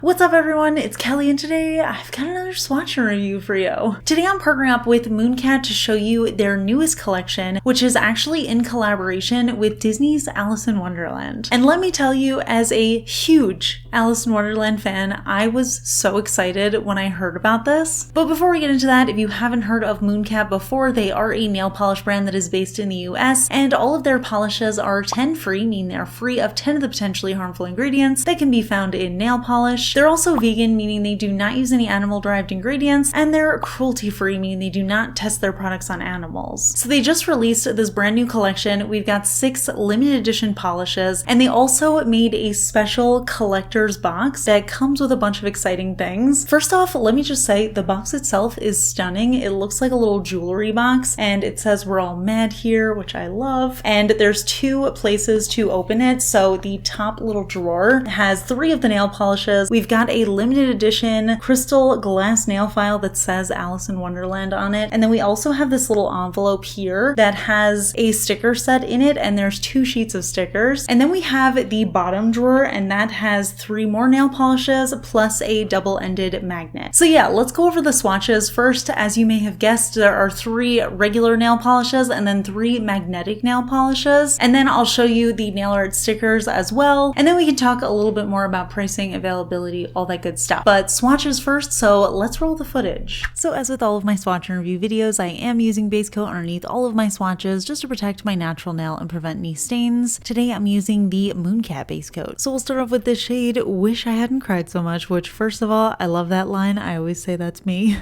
What's up everyone, it's Kelly and today I've got another swatch review for you. Today I'm partnering up with Mooncat to show you their newest collection, which is actually in collaboration with Disney's Alice in Wonderland. And let me tell you, as a huge Alice in Wonderland fan, I was so excited when I heard about this. But before we get into that, if you haven't heard of Mooncat before, they are a nail polish brand that is based in the US, and all of their polishes are 10 free, meaning they're free of 10 of the potentially harmful ingredients that can be found in nail polish. They're also vegan, meaning they do not use any animal-derived ingredients, and they're cruelty-free, meaning they do not test their products on animals. So they just released this brand new collection. We've got 6 limited edition polishes, and they also made a special collector's box that comes with a bunch of exciting things. First off, let me just say the box itself is stunning. It looks like a little jewelry box, and it says "We're all mad here," which I love. And there's 2 places to open it. So the top little drawer has 3 of the nail polishes. We've got a limited edition crystal glass nail file that says Alice in Wonderland on it. And then we also have this little envelope here that has a sticker set in it, and there's 2 sheets of stickers. And then we have the bottom drawer, and that has 3 more nail polishes plus a double-ended magnet. So yeah, let's go over the swatches. First, as you may have guessed, there are 3 regular nail polishes and then 3 magnetic nail polishes. And then I'll show you the nail art stickers as well. And then we can talk a little bit more about pricing, availability, all that good stuff. But swatches first, so let's roll the footage. So as with all of my swatch and review videos, I am using base coat underneath all of my swatches just to protect my natural nail and prevent any stains. Today I'm using the Mooncat base coat. So we'll start off with this shade, Wish I Hadn't Cried So Much, which first of all, I love that line. I always say that's me.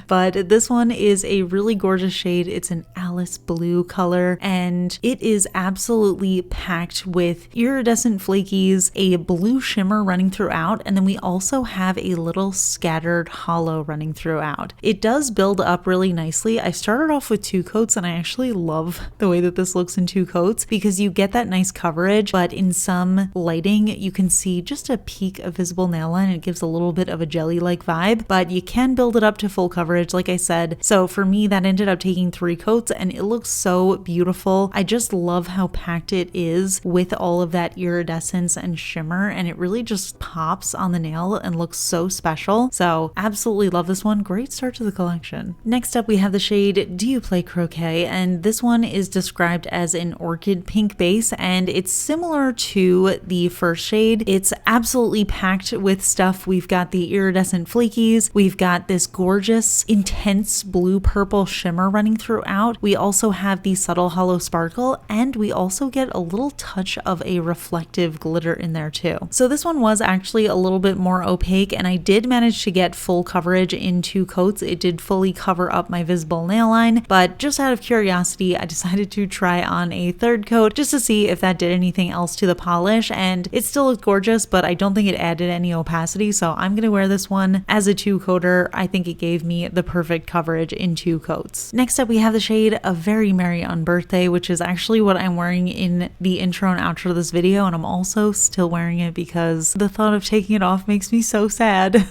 But this one is a really gorgeous shade. It's an Alice blue color, and it is absolutely packed with iridescent flakies, a blue shimmer running throughout, and then we also have a little scattered hollow running throughout. It does build up really nicely. I started off with 2 coats, and I actually love the way that this looks in 2 coats because you get that nice coverage, but in some lighting you can see just a peak of visible nail line. It gives a little bit of a jelly-like vibe, but you can build it up to full coverage like I said. So for me, that ended up taking 3 coats, and it looks so beautiful. I just love how packed it is with all of that iridescence and shimmer, and it really just pops on the nail and looks so special. So absolutely love this one. Great start to the collection. Next up we have the shade Do You Play Croquet, and this one is described as an orchid pink base, and it's similar to the first shade. It's absolutely packed with stuff. We've got the iridescent flakies, we've got this gorgeous intense blue purple shimmer running throughout, we also have the subtle hollow sparkle, and we also get a little touch of a reflective glitter in there too. So this one was actually a little bit more opaque, and I did manage to get full coverage in 2 coats. It did fully cover up my visible nail line, but just out of curiosity I decided to try on a 3rd coat just to see if that did anything else to the polish, and it still looked gorgeous, but I don't think it added any opacity, so I'm gonna wear this one as a 2-coater. I think it gave me the perfect coverage in 2 coats. Next up we have the shade A Very Merry Unbirthday, which is actually what I'm wearing in the intro and outro of this video, and I'm also still wearing it because the thought of taking it off makes me so sad.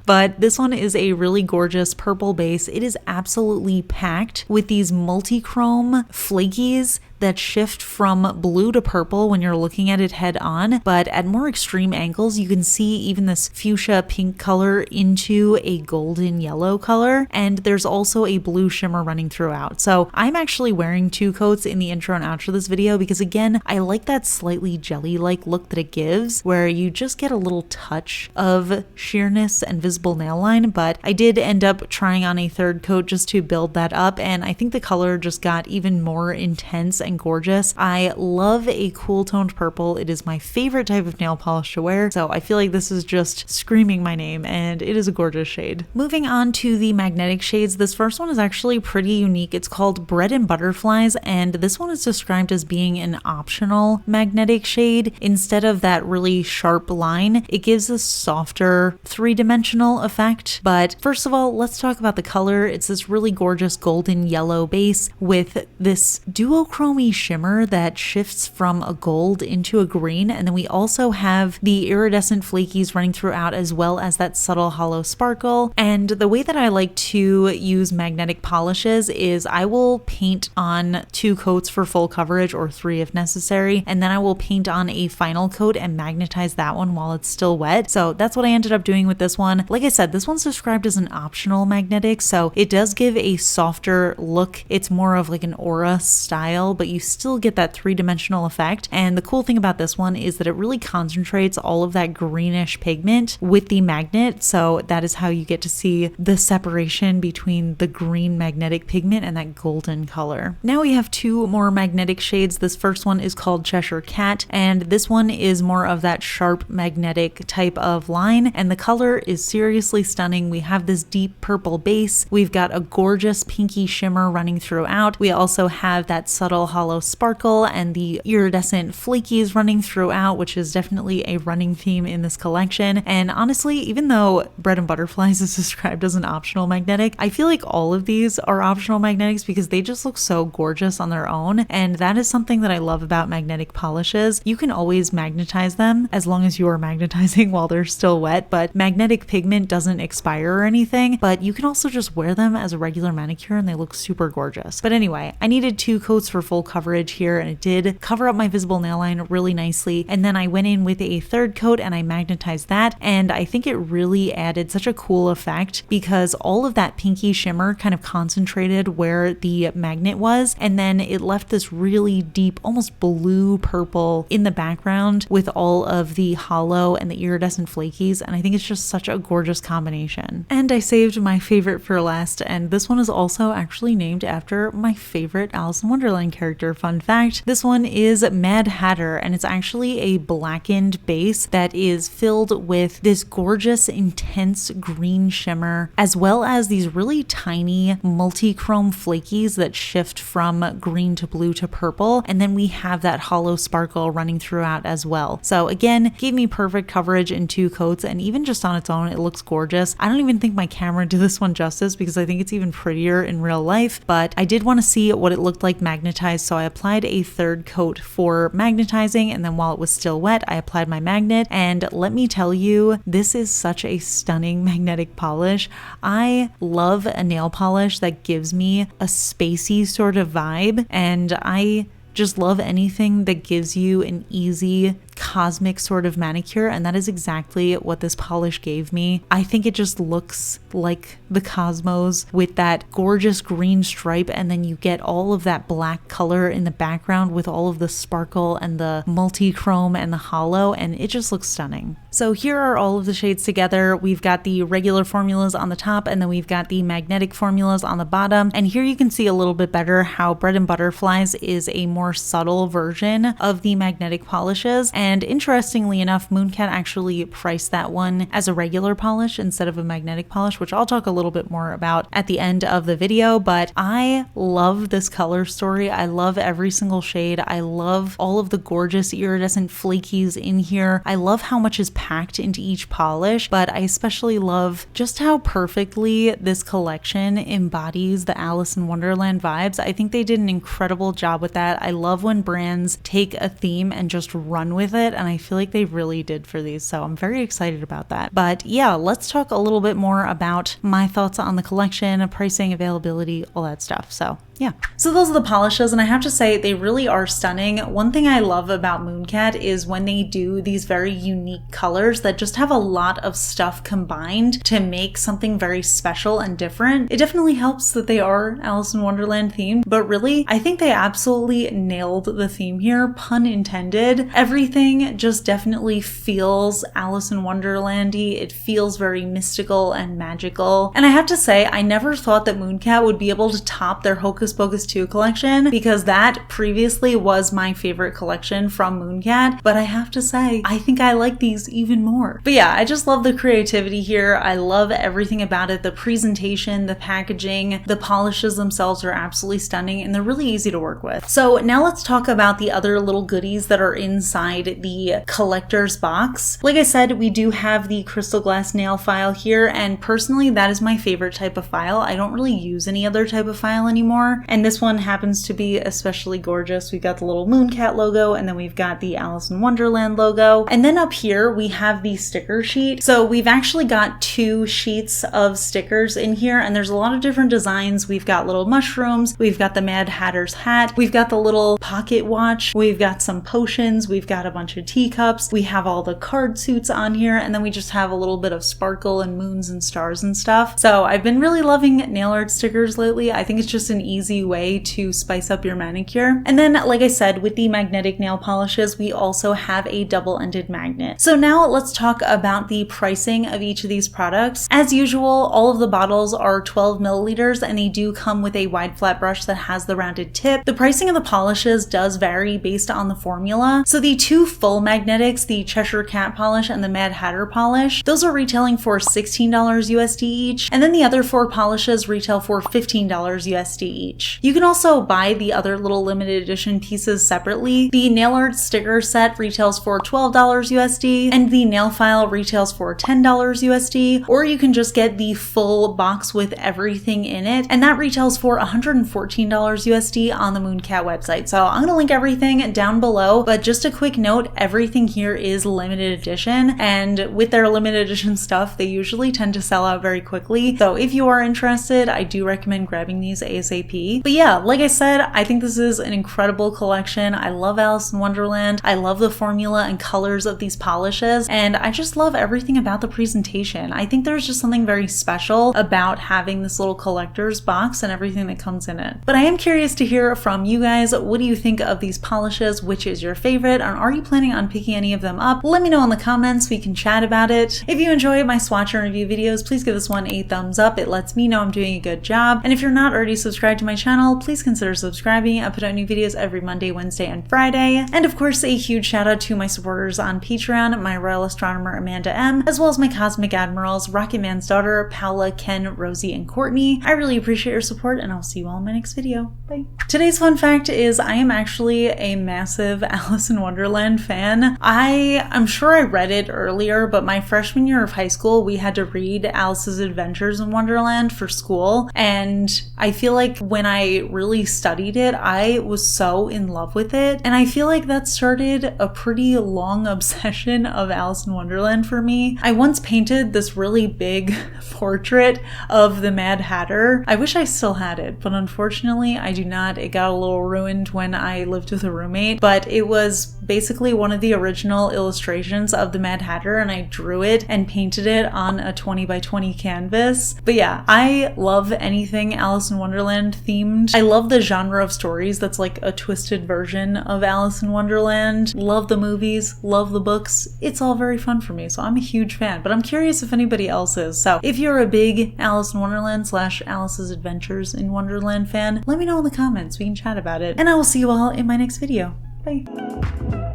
But this one is a really gorgeous purple base. It is absolutely packed with these multi-chrome flakies that shift from blue to purple when you're looking at it head on, but at more extreme angles you can see even this fuchsia pink color into a golden yellow color, and there's also a blue shimmer running throughout. So I'm actually wearing 2 coats in the intro and outro of this video because again, I like that slightly jelly-like look that it gives where you just get a little touch of sheerness and visible nail line, but I did end up trying on a 3rd coat just to build that up, and I think the color just got even more intense and gorgeous. I love a cool toned purple. It is my favorite type of nail polish to wear, so I feel like this is just screaming my name, and it is a gorgeous shade. Moving on to the magnetic shades, this first one is actually pretty unique. It's called Bread-and-Butterflies, and this one is described as being an optional magnetic shade. Instead of that really sharp line, it gives a softer 3-dimensional effect. But first of all, let's talk about the color. It's this really gorgeous golden yellow base with this duochrome monochrome shimmer that shifts from a gold into a green, and then we also have the iridescent flakies running throughout as well as that subtle hollow sparkle. And the way that I like to use magnetic polishes is I will paint on 2 coats for full coverage, or 3 if necessary, and then I will paint on a final coat and magnetize that one while it's still wet. So that's what I ended up doing with this one. Like I said, this one's described as an optional magnetic, so it does give a softer look. It's more of like an aura style, but you still get that 3-dimensional effect. And the cool thing about this one is that it really concentrates all of that greenish pigment with the magnet, so that is how you get to see the separation between the green magnetic pigment and that golden color. Now we have 2 more magnetic shades. This first one is called Cheshire Cat, and this one is more of that sharp magnetic type of line, and the color is seriously stunning. We have this deep purple base. We've got a gorgeous pinky shimmer running throughout. We also have that subtle hollow sparkle and the iridescent flakies running throughout, which is definitely a running theme in this collection. And honestly, even though Bread-and-Butterflies is described as an optional magnetic, I feel like all of these are optional magnetics because they just look so gorgeous on their own. And that is something that I love about magnetic polishes. You can always magnetize them as long as you are magnetizing while they're still wet, but magnetic pigment doesn't expire or anything, but you can also just wear them as a regular manicure and they look super gorgeous. But anyway, I needed 2 coats for full coverage here, and it did cover up my visible nail line really nicely. And then I went in with a 3rd coat and I magnetized that, and I think it really added such a cool effect because all of that pinky shimmer kind of concentrated where the magnet was, and then it left this really deep, almost blue purple in the background with all of the hollow and the iridescent flakies, and I think it's just such a gorgeous combination. And I saved my favorite for last, and this one is also actually named after my favorite Alice in Wonderland character. Fun fact, this one is Mad Hatter, and it's actually a blackened base that is filled with this gorgeous intense green shimmer, as well as these really tiny multi-chrome flakies that shift from green to blue to purple, and then we have that hollow sparkle running throughout as well. So again, gave me perfect coverage in 2 coats, and even just on its own it looks gorgeous. I don't even think my camera did this one justice because I think it's even prettier in real life, but I did want to see what it looked like magnetized, so I applied a 3rd coat for magnetizing, and then while it was still wet I applied my magnet, and let me tell you, this is such a stunning magnetic polish. I love a nail polish that gives me a spacey sort of vibe, and I just love anything that gives you an easy cosmic sort of manicure, and that is exactly what this polish gave me. I think it just looks like the cosmos with that gorgeous green stripe, and then you get all of that black color in the background with all of the sparkle and the multi-chrome and the hollow, and it just looks stunning. So here are all of the shades together. We've got the regular formulas on the top, and then we've got the magnetic formulas on the bottom, and here you can see a little bit better how Bread-and-Butterflies is a more subtle version of the magnetic polishes. And interestingly enough, Mooncat actually priced that one as a regular polish instead of a magnetic polish, which I'll talk a little bit more about at the end of the video. But I love this color story. I love every single shade. I love all of the gorgeous iridescent flakies in here. I love how much is packed into each polish, but I especially love just how perfectly this collection embodies the Alice in Wonderland vibes. I think they did an incredible job with that. I love when brands take a theme and just run with it, and I feel like they really did for these, so I'm very excited about that. But yeah, let's talk a little bit more about my thoughts on the collection, pricing, availability, all that stuff. So yeah. So those are the polishes, and I have to say they really are stunning. One thing I love about Mooncat is when they do these very unique colors that just have a lot of stuff combined to make something very special and different. It definitely helps that they are Alice in Wonderland themed, but really I think they absolutely nailed the theme here, pun intended. Everything just definitely feels Alice in Wonderland-y. It feels very mystical and magical. And I have to say, I never thought that Mooncat would be able to top their Hocus Pocus 2 collection, because that previously was my favorite collection from Mooncat, but I have to say, I think I like these even more. But yeah, I just love the creativity here. I love everything about it. The presentation, the packaging, the polishes themselves are absolutely stunning, and they're really easy to work with. So now let's talk about the other little goodies that are inside the collector's box. Like I said, we do have the crystal glass nail file here, and personally that is my favorite type of file. I don't really use any other type of file anymore. here. And this one happens to be especially gorgeous. We've got the little Mooncat logo, and then we've got the Alice in Wonderland logo. And then up here, we have the sticker sheet. So we've actually got 2 sheets of stickers in here, and there's a lot of different designs. We've got little mushrooms, we've got the Mad Hatter's hat, we've got the little pocket watch, we've got some potions, we've got a bunch of teacups, we have all the card suits on here, and then we just have a little bit of sparkle and moons and stars and stuff. So I've been really loving nail art stickers lately. I think it's just an easy way to spice up your manicure. And then, like I said, with the magnetic nail polishes, we also have a double-ended magnet. So now let's talk about the pricing of each of these products. As usual, all of the bottles are 12 milliliters, and they do come with a wide flat brush that has the rounded tip. The pricing of the polishes does vary based on the formula. So the 2 full magnetics, the Cheshire Cat polish and the Mad Hatter polish, those are retailing for $16 USD each, and then the other 4 polishes retail for $15 USD each. You can also buy the other little limited edition pieces separately. The nail art sticker set retails for $12 USD, and the nail file retails for $10 USD, or you can just get the full box with everything in it, and that retails for $114 USD on the Mooncat website. So I'm gonna link everything down below, but just a quick note, everything here is limited edition, and with their limited edition stuff, they usually tend to sell out very quickly. So if you are interested, I do recommend grabbing these ASAP. But yeah, like I said, I think this is an incredible collection. I love Alice in Wonderland. I love the formula and colors of these polishes, and I just love everything about the presentation. I think there's just something very special about having this little collector's box and everything that comes in it. But I am curious to hear from you guys. What do you think of these polishes? Which is your favorite? And are you planning on picking any of them up? Let me know in the comments. We can chat about it. If you enjoy my swatch and review videos, please give this one a thumbs up. It lets me know I'm doing a good job. And if you're not already subscribed to my channel, please consider subscribing. I put out new videos every Monday, Wednesday, and Friday. And of course, a huge shout out to my supporters on Patreon, my royal astronomer Amanda M, as well as my cosmic admirals Rocket Man's daughter, Paula, Ken, Rosie, and Courtney. I really appreciate your support, and I'll see you all in my next video. Bye. Today's fun fact is I am actually a massive Alice in Wonderland fan. I'm sure I read it earlier, but my freshman year of high school, we had to read Alice's Adventures in Wonderland for school, and I feel like when I really studied it, I was so in love with it, and I feel like that started a pretty long obsession of Alice in Wonderland for me. I once painted this really big portrait of the Mad Hatter. I wish I still had it, but unfortunately I do not. It got a little ruined when I lived with a roommate, but it was basically one of the original illustrations of the Mad Hatter, and I drew it and painted it on a 20 by 20 canvas. But yeah, I love anything Alice in Wonderland themed. I love the genre of stories that's like a twisted version of Alice in Wonderland. Love the movies, love the books. It's all very fun for me, so I'm a huge fan, but I'm curious if anybody else is. So if you're a big Alice in Wonderland / Alice's Adventures in Wonderland fan, let me know in the comments. We can chat about it, and I will see you all in my next video. Bye.